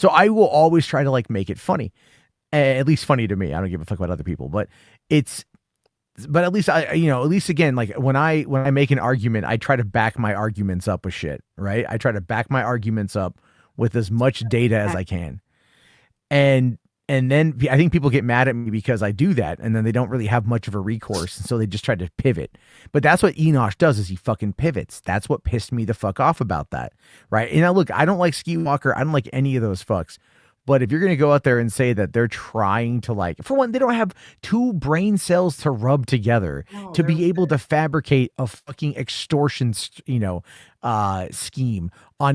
So I will always try to like make it funny, at least funny to me. I don't give a fuck about other people, but it's, but at least at least again, like when I make an argument, I try to back my arguments up with shit, right? I try to back my arguments up with as much data as I can. And then I think people get mad at me because I do that, and then they don't really have much of a recourse, and so they just try to pivot. But that's what Enosh does, is he fucking pivots. That's what pissed me the fuck off about that, right? And now look, I don't like Ski Walker, I don't like any of those fucks. But if you're going to go out there and say that they're trying to, like, for one, they don't have two brain cells to rub together to be able to fabricate a fucking extortion, scheme on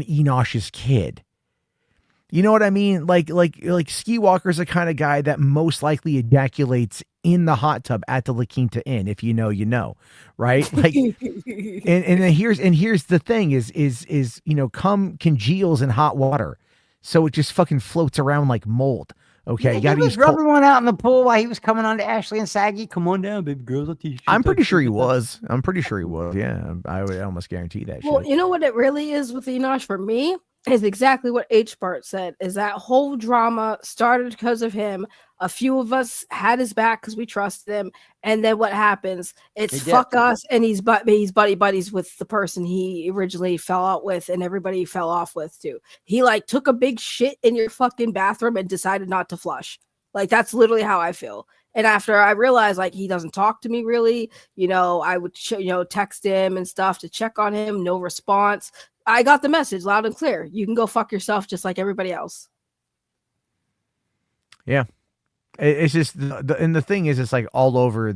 Enosh's kid. You know what I mean? Like Ski Walker's the kind of guy that most likely ejaculates in the hot tub at the La Quinta Inn. If you know, you know, right? Like, and here's the thing is cum congeals in hot water. So it just fucking floats around like mold. Okay, yeah, you got to rubbing one out in the pool while he was coming on to Ashley and Saggy. Come on down, baby girls. I'm pretty sure he was. Yeah, I would almost guarantee that. Well, you know what it really is with Enosh for me is exactly what H. Bart said. Is that whole drama started because of him. A few of us had his back because we trusted him, and then what happens? It's fuck us, and he's buddies with the person he originally fell out with, and everybody fell off with too. He like took a big shit in your fucking bathroom and decided not to flush. Like that's literally how I feel. And after I realized like he doesn't talk to me really, I would text him and stuff to check on him. No response. I got the message loud and clear. You can go fuck yourself just like everybody else. Yeah. It's just, and the thing is, it's like all over a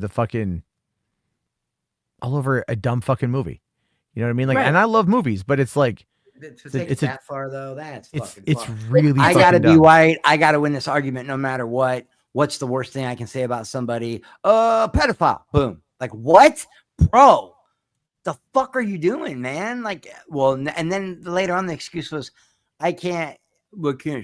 dumb fucking movie. You know what I mean? Like, right. And I love movies, but it's like, to take it that far though, it's really, I gotta be white. I gotta win this argument no matter what. What's the worst thing I can say about somebody? Pedophile. Boom. Like, what? Bro, the fuck are you doing, man? Like, well, and then later on the excuse was, I can't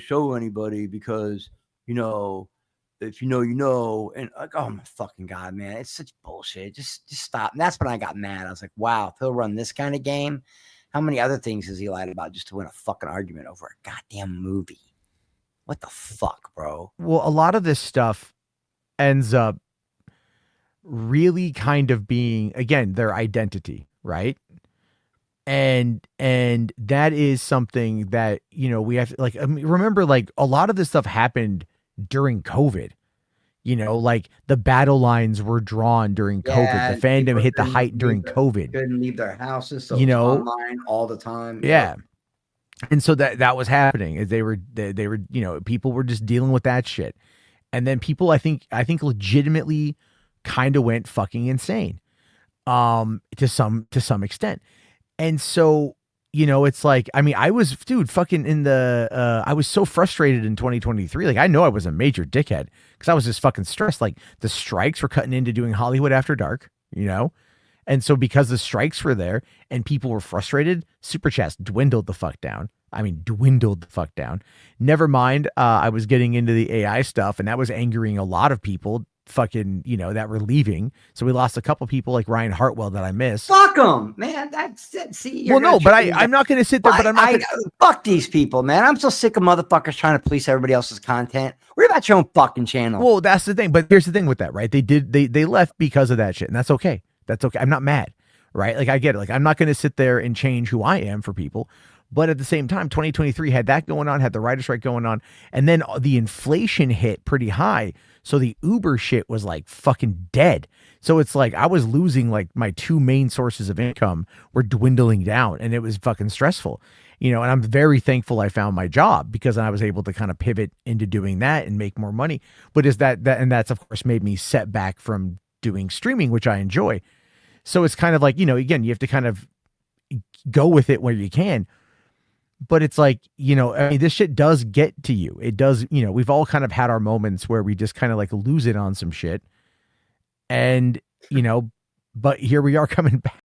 show anybody because, if you know, and like, oh my fucking God, man, it's such bullshit. Just stop. And that's when I got mad. I was like, wow, if he'll run this kind of game, how many other things has he lied about just to win a fucking argument over a goddamn movie? What the fuck, bro? Well, a lot of this stuff ends up really kind of being, again, their identity, right? And that is something that, we have to, like, remember, like, a lot of this stuff happened during COVID. Like the battle lines were drawn during COVID. The fandom hit the height during COVID. Couldn't leave their houses, so online all the time. Yeah. And so that was happening. They were people were just dealing with that shit. And then people, I think legitimately kind of went fucking insane. To some extent. And so, it's like, I mean, I was, fucking I was so frustrated in 2023. Like, I know I was a major dickhead because I was just fucking stressed. Like, the strikes were cutting into doing Hollywood After Dark, And so because the strikes were there and people were frustrated, Super Chats dwindled the fuck down. Never mind, I was getting into the AI stuff, and that was angering a lot of people fucking, that were leaving. So we lost a couple people like Ryan Hartwell that I missed. Fuck them, man. That's it. See, well, no, but I'm not going to sit there, but I'm not going to fuck these people, man. I'm so sick of motherfuckers trying to police everybody else's content. Worry about your own fucking channel. Well, that's the thing. But here's the thing with that, right? They left because of that shit, and that's okay. I'm not mad, right? Like, I get it. Like, I'm not going to sit there and change who I am for people. But at the same time, 2023 had that going on, had the writer's strike going on, and then the inflation hit pretty high. So the Uber shit was like fucking dead. So it's like I was losing, like, my two main sources of income were dwindling down, and it was fucking stressful. And I'm very thankful I found my job because I was able to kind of pivot into doing that and make more money. But and that's of course made me set back from doing streaming, which I enjoy. So it's kind of like, again, you have to kind of go with it where you can. But it's like, I mean, this shit does get to you. It does, we've all kind of had our moments where we just kind of like lose it on some shit. And, but here we are coming back.